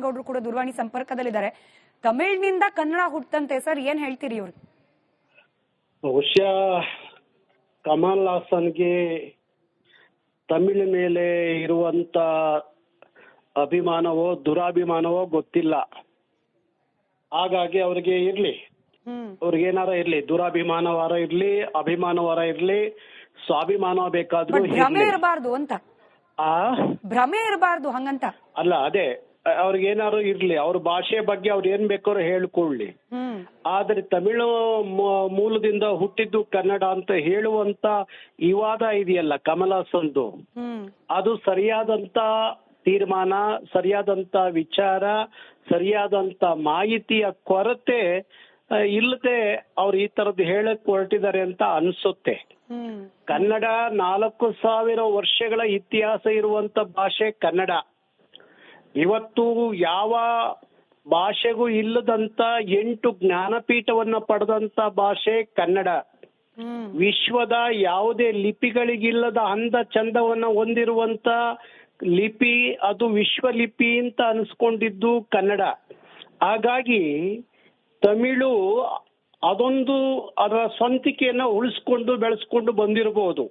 ಗೌಡ್ರು ಕೂಡ ದೂರವಾಣಿ ಸಂಪರ್ಕದಲ್ಲಿದ್ದಾರೆ. ತಮಿಳಿನಿಂದ ಕನ್ನಡ ಹುಟ್ಟಂತೆ ಸರ್, ಏನ್ ಹೇಳ್ತೀರಿ ಇವ್ರು? ಬಹುಶಃ ಕಮಲ್ ಹಾಸನ್ಗೆ ತಮಿಳು ಮೇಲೆ ಇರುವಂತ ಅಭಿಮಾನವೋ ದುರಾಭಿಮಾನವೋ ಗೊತ್ತಿಲ್ಲ. ಹಾಗಾಗಿ ಅವ್ರಿಗೆ ಇರ್ಲಿ, ಅವ್ರಿಗೇನಾರ ಇರ್ಲಿ, ದುರಾಭಿಮಾನವಾರ ಇರ್ಲಿ, ಅಭಿಮಾನವಾರ ಇರ್ಲಿ, ಸ್ವಾಭಿಮಾನ ಬೇಕಾದ್ರೂ ಭ್ರಮೆ ಇರಬಾರ್ದು ಅಂತ. ಭ್ರಮೆ ಇರಬಾರ್ದು ಹಂಗಂತ ಅಲ್ಲ, ಅದೇ ಅವ್ರಿಗೇನಾರು ಇರ್ಲಿ, ಅವ್ರ ಭಾಷೆ ಬಗ್ಗೆ ಅವ್ರು ಏನ್ ಬೇಕಾದ್ರೂ ಹೇಳ್ಕೊಳ್ಳಿ. ಆದ್ರೆ ತಮಿಳು ಮೂಲದಿಂದ ಹುಟ್ಟಿದ್ದು ಕನ್ನಡ ಅಂತ ಹೇಳುವಂತ ವಿವಾದ ಇದೆಯಲ್ಲ ಕಮಲ್ ಹಾಸನ್ದು, ಅದು ಸರಿಯಾದಂತ ತೀರ್ಮಾನ, ಸರಿಯಾದಂತ ವಿಚಾರ, ಸರಿಯಾದಂತ ಮಾಹಿತಿಯ ಕೊರತೆ ಇಲ್ಲದೆ ಅವ್ರು ಈ ತರದ್ದು ಹೇಳಕ್ ಹೊರಟಿದ್ದಾರೆ ಅಂತ ಅನ್ಸುತ್ತೆ. ಕನ್ನಡ 4000 ವರ್ಷಗಳ ಇತಿಹಾಸ ಇರುವಂತ ಭಾಷೆ ಕನ್ನಡ. ಇವತ್ತು ಯಾವ ಭಾಷೆಗೂ ಇಲ್ಲದಂತ 8 ಜ್ಞಾನಪೀಠವನ್ನ ಪಡೆದಂತ ಭಾಷೆ ಕನ್ನಡ. ವಿಶ್ವದ ಯಾವುದೇ ಲಿಪಿಗಳಿಗಿಲ್ಲದ ಅಂದ ಚಂದವನ್ನ ಹೊಂದಿರುವಂತ ಲಿಪಿ, ಅದು ವಿಶ್ವ ಲಿಪಿ ಅಂತ ಅನ್ಸ್ಕೊಂಡಿದ್ದು ಕನ್ನಡ. ಹಾಗಾಗಿ ತಮಿಳು ಅದೊಂದು ಅದರ ಸ್ವಂತಿಕೆಯನ್ನ ಉಳಿಸ್ಕೊಂಡು ಬೆಳೆಸ್ಕೊಂಡು ಬಂದಿರಬಹುದು.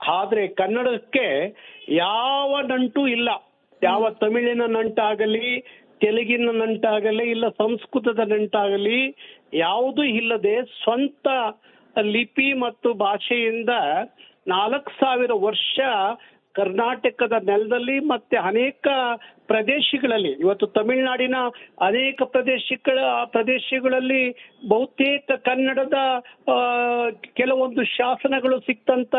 ಆದ್ರೆ ಕನ್ನಡಕ್ಕೆ ಯಾವ ನಂಟು ಇಲ್ಲ. ಯಾವ ತಮಿಳಿನ ನಂಟಾಗಲಿ, ತೆಲುಗಿನ ನಂಟಾಗಲಿ, ಇಲ್ಲ ಸಂಸ್ಕೃತದ ನಂಟಾಗಲಿ ಯಾವುದೂ ಇಲ್ಲದೆ ಸ್ವಂತ ಲಿಪಿ ಮತ್ತು ಭಾಷೆಯಿಂದ 4000 ವರ್ಷ ಕರ್ನಾಟಕದ ನೆಲದಲ್ಲಿ ಮತ್ತೆ ಅನೇಕ ಪ್ರದೇಶಗಳಲ್ಲಿ, ಇವತ್ತು ತಮಿಳುನಾಡಿನ ಅನೇಕ ಪ್ರದೇಶಗಳಲ್ಲಿ ಬಹುತೇಕ ಕನ್ನಡದ ಕೆಲವೊಂದು ಶಾಸನಗಳು ಸಿಕ್ತಂತ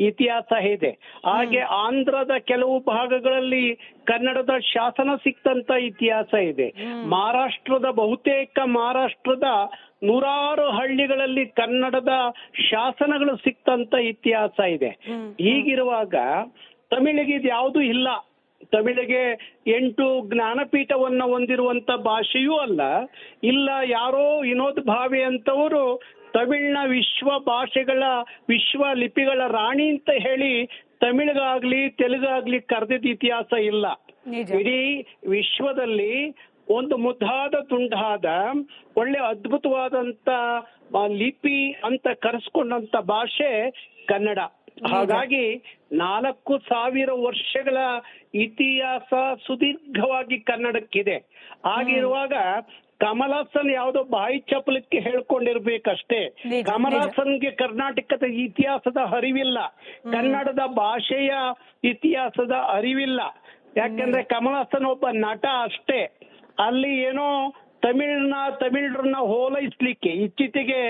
ಇತಿಹಾಸ ಇದೆ. ಹಾಗೆ ಆಂಧ್ರದ ಕೆಲವು ಭಾಗಗಳಲ್ಲಿ ಕನ್ನಡದ ಶಾಸನ ಸಿಕ್ತಂತ ಇತಿಹಾಸ ಇದೆ. ಮಹಾರಾಷ್ಟ್ರದ ನೂರಾರು ಹಳ್ಳಿಗಳಲ್ಲಿ ಕನ್ನಡದ ಶಾಸನಗಳು ಸಿಕ್ತಂತ ಇತಿಹಾಸ ಇದೆ. ಹೀಗಿರುವಾಗ ತಮಿಳಿಗೆ ಇದು ಯಾವುದೂ ಇಲ್ಲ. ತಮಿಳಿಗೆ 8 ಜ್ಞಾನಪೀಠವನ್ನ ಹೊಂದಿರುವಂತ ಭಾಷೆಯೂ ಅಲ್ಲ. ಇಲ್ಲ ಯಾರೋ ವಿನೋದ್ ಭಾವೆ ಅಂತವರು ತಮಿಳಿನ ವಿಶ್ವ ಲಿಪಿಗಳ ರಾಣಿ ಅಂತ ಹೇಳಿ ತಮಿಳಿಗಾಗ್ಲಿ ತೆಲುಗಾಗ್ಲಿ ಕರೆದಿದ್ದ ಇತಿಹಾಸ ಇಲ್ಲ. ಇಡೀ ವಿಶ್ವದಲ್ಲಿ ಒಂದು ಮುದ್ದಾದ ತುಂಡಾದ ಒಳ್ಳೆ ಅದ್ಭುತವಾದಂತ ಲಿಪಿ ಅಂತ ಕರೆಸ್ಕೊಂಡಂತ ಭಾಷೆ ಕನ್ನಡ. ಹಾಗಾಗಿ 4000 ವರ್ಷಗಳ ಇತಿಹಾಸ ಸುದೀರ್ಘವಾಗಿ ಕನ್ನಡಕ್ಕಿದೆ. ಹಾಗಿರುವಾಗ ಕಮಲ್ ಹಾಸನ್ ಯಾವುದೋ ಬಾಯಿ ಚಪಲಕ್ಕೆ ಹೇಳ್ಕೊಂಡಿರ್ಬೇಕಷ್ಟೇ. ಕಮಲ್ ಹಾಸನ್ಗೆ ಕರ್ನಾಟಕದ ಇತಿಹಾಸದ ಅರಿವಿಲ್ಲ, ಕನ್ನಡದ ಭಾಷೆಯ ಇತಿಹಾಸದ ಅರಿವಿಲ್ಲ. ಯಾಕಂದ್ರೆ ಕಮಲ್ ಹಾಸನ್ ಒಬ್ಬ ನಟ ಅಷ್ಟೇ. ಅಲ್ಲಿ ಏನೋ ತಮಿಳರನ್ನ ಹೋಲೈಸ್ಲಿಕ್ಕೆ ಇತ್ತೀಚೆಗೆ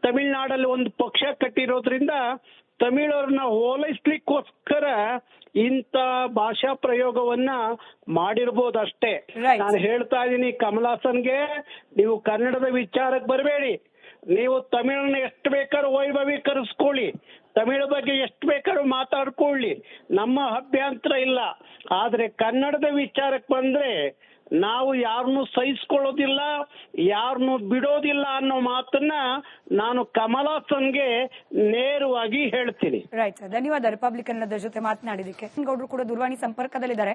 ತಮಿಳ್ನಾಡಲ್ಲಿ ಒಂದು ಪಕ್ಷ ಕಟ್ಟಿರೋದ್ರಿಂದ ತಮಿಳರನ್ನ ಹೋಲೈಸ್ಲಿಕ್ಕೋಸ್ಕರ ಇಂಥ ಭಾಷಾ ಪ್ರಯೋಗವನ್ನ ಮಾಡಿರ್ಬೋದಷ್ಟೇ. ನಾನು ಹೇಳ್ತಾ ಇದ್ದೀನಿ ಕಮಲ್ ಹಾಸನ್ಗೆ, ನೀವು ಕನ್ನಡದ ವಿಚಾರಕ್ಕೆ ಬರಬೇಡಿ. ನೀವು ತಮಿಳನ್ನ ಎಷ್ಟು ಬೇಕಾದ್ರೂ ವೈಭವೀಕರಿಸ್ಕೊಳ್ಳಿ, ತಮಿಳು ಬಗ್ಗೆ ಎಷ್ಟು ಬೇಕಾದ್ರೂ ಮಾತಾಡ್ಕೊಳ್ಳಿ, ನಮ್ಮ ಅಭ್ಯಂತರ ಇಲ್ಲ. ಆದ್ರೆ ಕನ್ನಡದ ವಿಚಾರಕ್ಕೆ ಬಂದ್ರೆ ನಾವು ಯಾರನ್ನು ಸಹಿಸ್ಕೊಳ್ಳೋದಿಲ್ಲ, ಯಾರನ್ನು ಬಿಡೋದಿಲ್ಲ ಅನ್ನೋ ಮಾತನ್ನ ನಾನು ಕಮಲ್ ಹಾಸನ್ಗೆ ನೇರವಾಗಿ ಹೇಳ್ತೀನಿ. ರೈಟ್ ಸರ್, ಧನ್ಯವಾದ ರಿಪಬ್ಲಿಕನ್ ಜೊತೆ ಮಾತನಾಡಿದಕ್ಕೆ. ಗೌಡ್ರು ಕೂಡ ದೂರವಾಣಿ ಸಂಪರ್ಕದಲ್ಲಿದ್ದಾರೆ.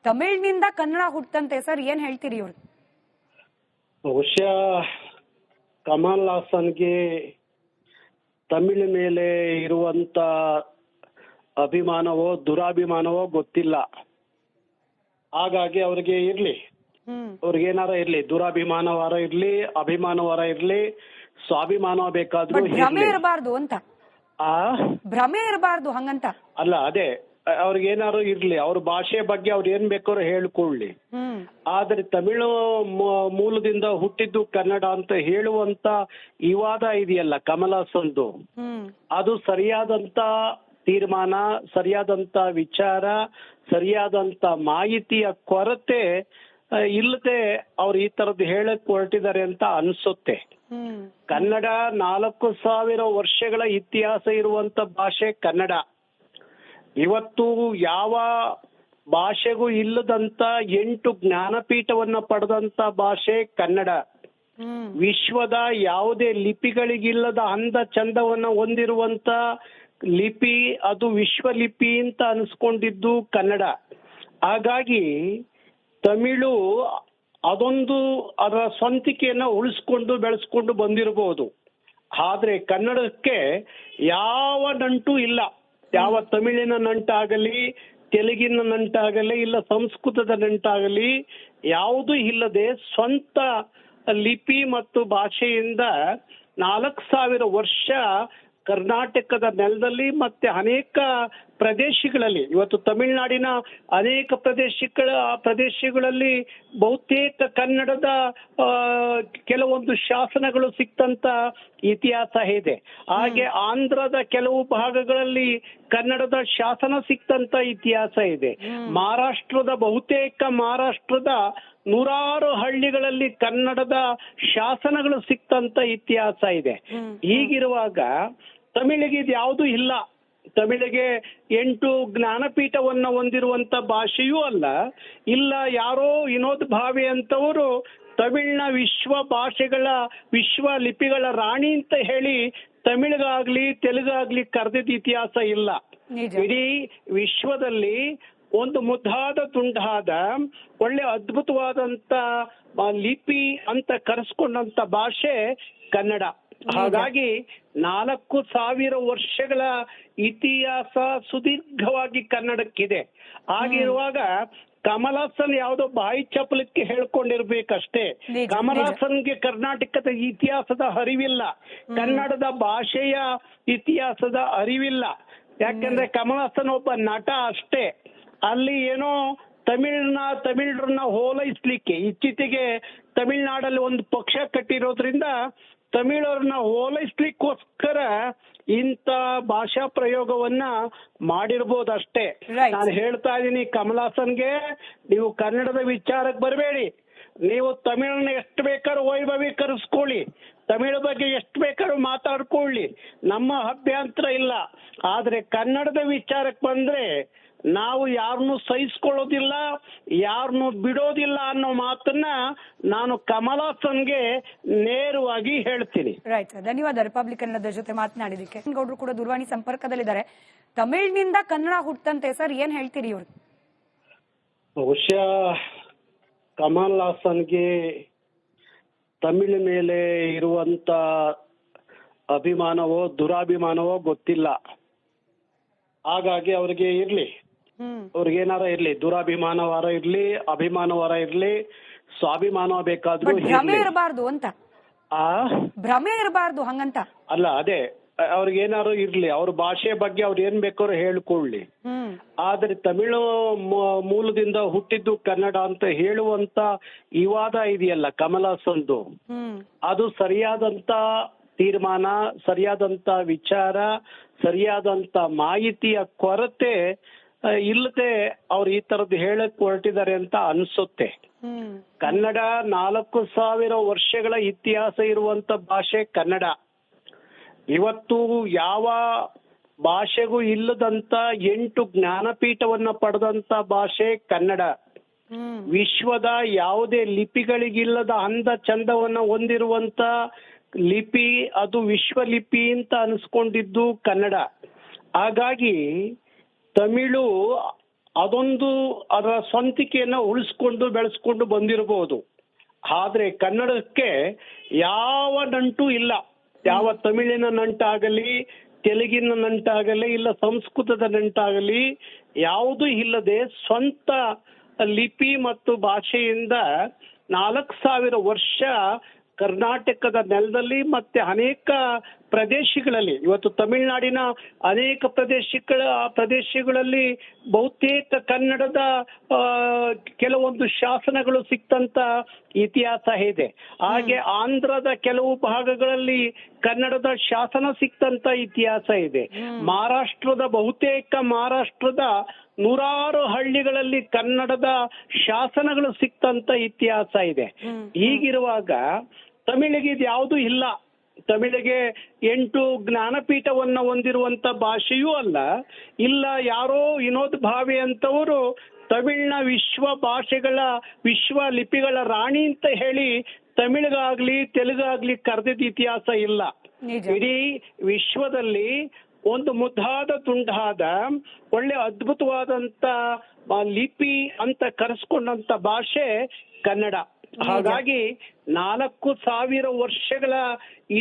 ತಮಿಳಿನಿಂದ ಕನ್ನಡ ಹುಟ್ಟಂತೆ ಸರ್, ಏನ್ ಹೇಳ್ತೀರಿ ಇವ್ರು? ಬಹುಶಃ ಕಮಲ್ ಹಾಸನ್ಗೆ ತಮಿಳು ಮೇಲೆ ಇರುವಂತ ಅಭಿಮಾನವೋ ದುರಾಭಿಮಾನವೋ ಗೊತ್ತಿಲ್ಲ. ಹಾಗಾಗಿ ಅವ್ರಿಗೆ ಇರ್ಲಿ, ಅವ್ರಿಗೇನಾರ ಇರ್ಲಿ, ದುರಾಭಿಮಾನವಾರ ಇರ್ಲಿ, ಅಭಿಮಾನವಾರ ಇರ್ಲಿ, ಸ್ವಾಭಿಮಾನ ಬೇಕಾದ್ರೂ ಭ್ರಮೆ ಇರಬಾರ್ದು ಅಂತ. ಭ್ರಮೆ ಇರಬಾರ್ದು ಹಂಗಂತ ಅಲ್ಲ, ಅದೇ ಅವ್ರಿಗೇನಾರು ಇರ್ಲಿ, ಅವ್ರ ಭಾಷೆ ಬಗ್ಗೆ ಅವ್ರು ಏನ್ ಬೇಕಾದ್ರೂ ಹೇಳ್ಕೊಳ್ಳಿ. ಆದ್ರೆ ತಮಿಳು ಮೂಲದಿಂದ ಹುಟ್ಟಿದ್ದು ಕನ್ನಡ ಅಂತ ಹೇಳುವಂತ ವಿವಾದ ಇದೆಯಲ್ಲ ಕಮಲ್ ಹಾಸನ್ದು, ಅದು ಸರಿಯಾದಂತ ತೀರ್ಮಾನ, ಸರಿಯಾದಂತ ವಿಚಾರ, ಸರಿಯಾದಂತ ಮಾಹಿತಿಯ ಕೊರತೆ ಇಲ್ಲದೆ ಅವ್ರು ಈ ತರದ್ದು ಹೇಳಕ್ ಹೊರಟಿದ್ದಾರೆ ಅಂತ ಅನ್ಸುತ್ತೆ. ಕನ್ನಡ 4000 ವರ್ಷಗಳ ಇತಿಹಾಸ ಇರುವಂತ ಭಾಷೆ ಕನ್ನಡ. ಇವತ್ತು ಯಾವ ಭಾಷೆಗೂ ಇಲ್ಲದಂತ 8 ಜ್ಞಾನಪೀಠವನ್ನ ಪಡೆದಂತ ಭಾಷೆ ಕನ್ನಡ. ವಿಶ್ವದ ಯಾವುದೇ ಲಿಪಿಗಳಿಗಿಲ್ಲದ ಅಂದ ಚಂದವನ್ನ ಹೊಂದಿರುವಂತ ಲಿಪಿ, ಅದು ವಿಶ್ವ ಲಿಪಿ ಅಂತ ಅನ್ಸ್ಕೊಂಡಿದ್ದು ಕನ್ನಡ. ಹಾಗಾಗಿ ತಮಿಳು ಅದೊಂದು ಅದರ ಸ್ವಂತಿಕೆಯನ್ನ ಉಳಿಸ್ಕೊಂಡು ಬೆಳೆಸ್ಕೊಂಡು ಬಂದಿರಬಹುದು. ಆದ್ರೆ ಕನ್ನಡಕ್ಕೆ ಯಾವ ನಂಟು ಇಲ್ಲ. ಯಾವ ತಮಿಳಿನ ನಂಟಾಗಲಿ, ತೆಲುಗಿನ ನಂಟಾಗಲಿ, ಇಲ್ಲ ಸಂಸ್ಕೃತದ ನಂಟಾಗಲಿ ಯಾವುದೂ ಇಲ್ಲದೆ ಸ್ವಂತ ಲಿಪಿ ಮತ್ತು ಭಾಷೆಯಿಂದ 4000 ವರ್ಷ ಕರ್ನಾಟಕದ ನೆಲದಲ್ಲಿ ಮತ್ತೆ ಅನೇಕ ಪ್ರದೇಶಗಳಲ್ಲಿ, ಇವತ್ತು ತಮಿಳುನಾಡಿನ ಅನೇಕ ಪ್ರದೇಶಗಳಲ್ಲಿ ಬಹುತೇಕ ಕನ್ನಡದ ಕೆಲವೊಂದು ಶಾಸನಗಳು ಸಿಕ್ತಂತ ಇತಿಹಾಸ ಇದೆ. ಹಾಗೆ ಆಂಧ್ರದ ಕೆಲವು ಭಾಗಗಳಲ್ಲಿ ಕನ್ನಡದ ಶಾಸನ ಸಿಕ್ತಂತ ಇತಿಹಾಸ ಇದೆ. ಮಹಾರಾಷ್ಟ್ರದ ನೂರಾರು ಹಳ್ಳಿಗಳಲ್ಲಿ ಕನ್ನಡದ ಶಾಸನಗಳು ಸಿಕ್ತಂತ ಇತಿಹಾಸ ಇದೆ. ಹೀಗಿರುವಾಗ ತಮಿಳಿಗೆ ಇದು ಯಾವುದೂ ಇಲ್ಲ. ತಮಿಳಿಗೆ 8 ಜ್ಞಾನಪೀಠವನ್ನ ಹೊಂದಿರುವಂತ ಭಾಷೆಯೂ ಅಲ್ಲ. ಇಲ್ಲ ಯಾರೋ ವಿನೋದ್ ಭಾವೆ ಅಂತವರು ತಮಿಳ್ನ ವಿಶ್ವ ಲಿಪಿಗಳ ರಾಣಿ ಅಂತ ಹೇಳಿ ತಮಿಳಿಗಾಗ್ಲಿ ತೆಲುಗಾಗ್ಲಿ ಕರೆದಿದ್ದ ಇತಿಹಾಸ ಇಲ್ಲ. ಇಡೀ ವಿಶ್ವದಲ್ಲಿ ಒಂದು ಮುದ್ದಾದ ತುಂಡಾದ ಒಳ್ಳೆ ಅದ್ಭುತವಾದಂತ ಲಿಪಿ ಅಂತ ಕರೆಸ್ಕೊಂಡಂತ ಭಾಷೆ ಕನ್ನಡ. ಹಾಗಾಗಿ 4000 ವರ್ಷಗಳ ಇತಿಹಾಸ ಸುದೀರ್ಘವಾಗಿ ಕನ್ನಡಕ್ಕಿದೆ. ಹಾಗಿರುವಾಗ ಕಮಲ್ ಹಾಸನ್ ಯಾವುದೋ ಬಾಯಿ ಚಪಲಕ್ಕೆ ಹೇಳ್ಕೊಂಡಿರ್ಬೇಕಷ್ಟೇ. ಕಮಲ್ ಹಾಸನ್ಗೆ ಕರ್ನಾಟಕದ ಇತಿಹಾಸದ ಅರಿವಿಲ್ಲ, ಕನ್ನಡದ ಭಾಷೆಯ ಇತಿಹಾಸದ ಅರಿವಿಲ್ಲ. ಯಾಕೆಂದ್ರೆ ಕಮಲ್ ಹಾಸನ್ ಒಬ್ಬ ನಟ ಅಷ್ಟೇ. ಅಲ್ಲಿ ಏನೋ ತಮಿಳರನ್ನ ಓಲೈಸ್ಲಿಕ್ಕೆ ಇತ್ತೀಚೆಗೆ ತಮಿಳ್ನಾಡಲ್ಲಿ ಒಂದು ಪಕ್ಷ ಕಟ್ಟಿರೋದ್ರಿಂದ ತಮಿಳರನ್ನ ಓಲೈಸ್ಲಿಕ್ಕೋಸ್ಕರ ಇಂಥ ಭಾಷಾ ಪ್ರಯೋಗವನ್ನ ಮಾಡಿರ್ಬೋದಷ್ಟೇ. ನಾನು ಹೇಳ್ತಾ ಇದ್ದೀನಿ ಕಮಲ್ ಹಾಸನ್ಗೆ, ನೀವು ಕನ್ನಡದ ವಿಚಾರಕ್ಕೆ ಬರಬೇಡಿ. ನೀವು ತಮಿಳನ್ನ ಎಷ್ಟು ಬೇಕಾದ್ರೂ ವೈಭವೀಕರಿಸ್ಕೊಳ್ಳಿ, ತಮಿಳು ಬಗ್ಗೆ ಎಷ್ಟು ಬೇಕಾದ್ರೂ ಮಾತಾಡ್ಕೊಳ್ಳಿ, ನಮ್ಮ ಅಭ್ಯಂತರ ಇಲ್ಲ. ಆದ್ರೆ ಕನ್ನಡದ ವಿಚಾರಕ್ಕೆ ಬಂದ್ರೆ ನಾವು ಯಾರನ್ನು ಸಹಿಸ್ಕೊಳ್ಳೋದಿಲ್ಲ, ಯಾರನ್ನು ಬಿಡೋದಿಲ್ಲ ಅನ್ನೋ ಮಾತನ್ನ ನಾನು ಕಮಲ್ ಹಾಸನ್ಗೆ ನೇರವಾಗಿ ಹೇಳ್ತೀನಿ. ರೈಟ್ ಸರ್, ಧನ್ಯವಾದ ರಿಪಬ್ಲಿಕನ್ ಜೊತೆ ಮಾತನಾಡಿದಕ್ಕೆ. ಗೌಡ್ರು ಕೂಡ ದೂರವಾಣಿ ಸಂಪರ್ಕದಲ್ಲಿದ್ದಾರೆ. ತಮಿಳಿನಿಂದ ಕನ್ನಡ ಹುಟ್ಟಂತೆ ಸರ್, ಏನ್ ಹೇಳ್ತೀರಿ ಇವ್ರು? ಬಹುಶಃ ಕಮಲ್ ಹಾಸನ್ಗೆ ತಮಿಳು ಮೇಲೆ ಇರುವಂತ ಅಭಿಮಾನವೋ ದುರಾಭಿಮಾನವೋ ಗೊತ್ತಿಲ್ಲ. ಹಾಗಾಗಿ ಅವ್ರಿಗೆ ಇರ್ಲಿ, ಅವ್ರಿಗೇನಾರ ಇರ್ಲಿ, ದುರಾಭಿಮಾನವಾರ ಇರ್ಲಿ, ಅಭಿಮಾನವಾರ ಇರ್ಲಿ, ಸ್ವಾಭಿಮಾನ ಬೇಕಾದ್ರೂ ಭ್ರಮೆ ಇರಬಾರ್ದು ಅಂತ. ಭ್ರಮೆ ಇರಬಾರ್ದು ಹಂಗಂತ ಅಲ್ಲ, ಅದೇ ಅವ್ರಿಗೇನಾರು ಇರ್ಲಿ, ಅವ್ರ ಭಾಷೆ ಬಗ್ಗೆ ಅವ್ರು ಏನ್ ಬೇಕಾದ್ರೂ ಹೇಳ್ಕೊಳ್ಳಿ. ಆದ್ರೆ ತಮಿಳು ಮೂಲದಿಂದ ಹುಟ್ಟಿದ್ದು ಕನ್ನಡ ಅಂತ ಹೇಳುವಂತ ವಿವಾದ ಇದೆಯಲ್ಲ ಕಮಲ್ ಹಾಸನ್ದು, ಅದು ಸರಿಯಾದಂತ ತೀರ್ಮಾನ, ಸರಿಯಾದಂತ ವಿಚಾರ, ಸರಿಯಾದಂತ ಮಾಹಿತಿಯ ಕೊರತೆ ಇಲ್ಲದೆ ಅವ್ರು ಈ ತರದ್ದು ಹೇಳಕ್ ಹೊರಟಿದ್ದಾರೆ ಅಂತ ಅನ್ಸುತ್ತೆ. ಕನ್ನಡ 4000 ವರ್ಷಗಳ ಇತಿಹಾಸ ಇರುವಂತ ಭಾಷೆ ಕನ್ನಡ. ಇವತ್ತು ಯಾವ ಭಾಷೆಗೂ ಇಲ್ಲದಂತ 8 ಜ್ಞಾನಪೀಠವನ್ನ ಪಡೆದಂತ ಭಾಷೆ ಕನ್ನಡ. ವಿಶ್ವದ ಯಾವುದೇ ಲಿಪಿಗಳಿಗಿಲ್ಲದ ಅಂದ ಚಂದವನ್ನ ಹೊಂದಿರುವಂತ ಲಿಪಿ, ಅದು ವಿಶ್ವ ಲಿಪಿ ಅಂತ ಅನ್ಸ್ಕೊಂಡಿದ್ದು ಕನ್ನಡ. ಹಾಗಾಗಿ ತಮಿಳು ಅದೊಂದು ಅದರ ಸ್ವಂತಿಕೆಯನ್ನ ಉಳಿಸ್ಕೊಂಡು ಬೆಳೆಸ್ಕೊಂಡು ಬಂದಿರಬಹುದು. ಆದ್ರೆ ಕನ್ನಡಕ್ಕೆ ಯಾವ ನಂಟು ಇಲ್ಲ. ಯಾವ ತಮಿಳಿನ ನಂಟಾಗಲಿ, ತೆಲುಗಿನ ನಂಟಾಗಲಿ, ಇಲ್ಲ ಸಂಸ್ಕೃತದ ನಂಟಾಗಲಿ ಯಾವುದೂ ಇಲ್ಲದೆ ಸ್ವಂತ ಲಿಪಿ ಮತ್ತು ಭಾಷೆಯಿಂದ 4000 ವರ್ಷ ಕರ್ನಾಟಕದ ನೆಲದಲ್ಲಿ ಮತ್ತೆ ಅನೇಕ ಪ್ರದೇಶಗಳಲ್ಲಿ, ಇವತ್ತು ತಮಿಳುನಾಡಿನ ಅನೇಕ ಪ್ರದೇಶಗಳಲ್ಲಿ ಬಹುತೇಕ ಕನ್ನಡದ ಕೆಲವೊಂದು ಶಾಸನಗಳು ಸಿಕ್ತಂತ ಇತಿಹಾಸ ಇದೆ. ಹಾಗೆ ಆಂಧ್ರದ ಕೆಲವು ಭಾಗಗಳಲ್ಲಿ ಕನ್ನಡದ ಶಾಸನ ಸಿಕ್ತಂತ ಇತಿಹಾಸ ಇದೆ. ಮಹಾರಾಷ್ಟ್ರದ ನೂರಾರು ಹಳ್ಳಿಗಳಲ್ಲಿ ಕನ್ನಡದ ಶಾಸನಗಳು ಸಿಕ್ತಂತ ಇತಿಹಾಸ ಇದೆ. ಹೀಗಿರುವಾಗ ತಮಿಳಿಗೆ ಇದು ಯಾವುದೂ ಇಲ್ಲ. ತಮಿಳಿಗೆ 8 ಜ್ಞಾನಪೀಠವನ್ನ ಹೊಂದಿರುವಂತ ಭಾಷೆಯೂ ಅಲ್ಲ. ಇಲ್ಲ ಯಾರೋ ವಿನೋದ್ ಭಾವೆ ಅಂತವರು ತಮಿಳ್ನ ವಿಶ್ವ ಲಿಪಿಗಳ ರಾಣಿ ಅಂತ ಹೇಳಿ ತಮಿಳಿಗಾಗ್ಲಿ ತೆಲುಗಾಗ್ಲಿ ಕರೆದಿದ್ದ ಇತಿಹಾಸ ಇಲ್ಲ. ಇಡೀ ವಿಶ್ವದಲ್ಲಿ ಒಂದು ಮುದ್ದಾದ ತುಂಡಾದ ಒಳ್ಳೆ ಅದ್ಭುತವಾದಂತ ಲಿಪಿ ಅಂತ ಕರೆಸ್ಕೊಂಡಂತ ಭಾಷೆ ಕನ್ನಡ. ಹಾಗಾಗಿ 4,000 ವರ್ಷಗಳ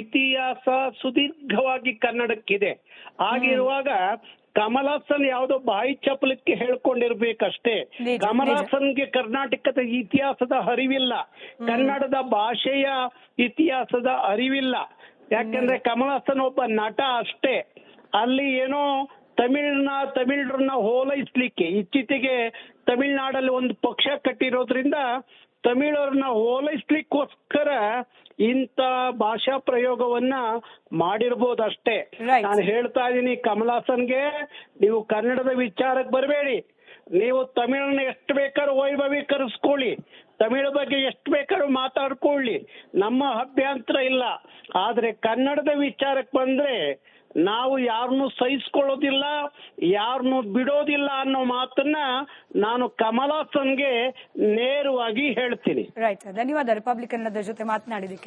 ಇತಿಹಾಸ ಸುದೀರ್ಘವಾಗಿ ಕನ್ನಡಕ್ಕಿದೆ. ಆಗಿರುವಾಗ ಕಮಲ್ ಹಾಸನ್ ಯಾವುದೋ ಬಾಯಿ ಚಪಲಕ್ಕೆ ಹೇಳ್ಕೊಂಡಿರ್ಬೇಕಷ್ಟೇ. ನಿಜ, ಕಮಲ್ ಹಾಸನ್ಗೆ ಕರ್ನಾಟಕದ ಇತಿಹಾಸದ ಅರಿವಿಲ್ಲ, ಕನ್ನಡದ ಭಾಷೆಯ ಇತಿಹಾಸದ ಅರಿವಿಲ್ಲ. ಯಾಕಂದ್ರೆ ಕಮಲ್ ಹಾಸನ್ ಒಬ್ಬ ನಟ ಅಷ್ಟೇ. ಅಲ್ಲಿ ಏನೋ ತಮಿಳರನ್ನ ಹೋಲೈಸ್ಲಿಕ್ಕೆ ಇತ್ತೀಚೆಗೆ ತಮಿಳ್ನಾಡಲ್ಲಿ ಒಂದು ಪಕ್ಷ ಕಟ್ಟಿರೋದ್ರಿಂದ ತಮಿಳರನ್ನ ಹೋಲೈಸ್ಲಿಕ್ಕೋಸ್ಕರ ಇಂಥ ಭಾಷಾ ಪ್ರಯೋಗವನ್ನ ಮಾಡಿರ್ಬೋದಷ್ಟೇ. Right. ನಾನು ಹೇಳ್ತಾ ಇದ್ದೀನಿ ಕಮಲ್ ಹಾಸನ್ಗೆ, ನೀವು ಕನ್ನಡದ ವಿಚಾರಕ್ಕೆ ಬರಬೇಡಿ. ನೀವು ತಮಿಳನ್ನ ಎಷ್ಟು ಬೇಕಾದ್ರೂ ವೈಭವೀಕರಿಸ್ಕೊಳ್ಳಿ, ತಮಿಳ ಬಗ್ಗೆ ಎಷ್ಟು ಬೇಕಾದ್ರೂ ಮಾತಾಡ್ಕೊಳ್ಳಿ, ನಮ್ಮ ಅಭ್ಯಂತರ ಇಲ್ಲ. ಆದ್ರೆ ಕನ್ನಡದ ವಿಚಾರಕ್ಕೆ ಬಂದ್ರೆ ನಾವು ಯಾರನ್ನು ಸಹಿಸ್ಕೊಳ್ಳೋದಿಲ್ಲ, ಯಾರನ್ನು ಬಿಡೋದಿಲ್ಲ ಅನ್ನೋ ಮಾತನ್ನ ನಾನು ಕಮಲ್ ಹಾಸನ್ಗೆ ನೇರವಾಗಿ ಹೇಳ್ತೀನಿ. ರೈಟ್, ಧನ್ಯವಾದ ರಿಪಬ್ಲಿಕ್ ಕನ್ನಡದ ಜೊತೆ ಮಾತನಾಡಿದಕ್ಕೆ.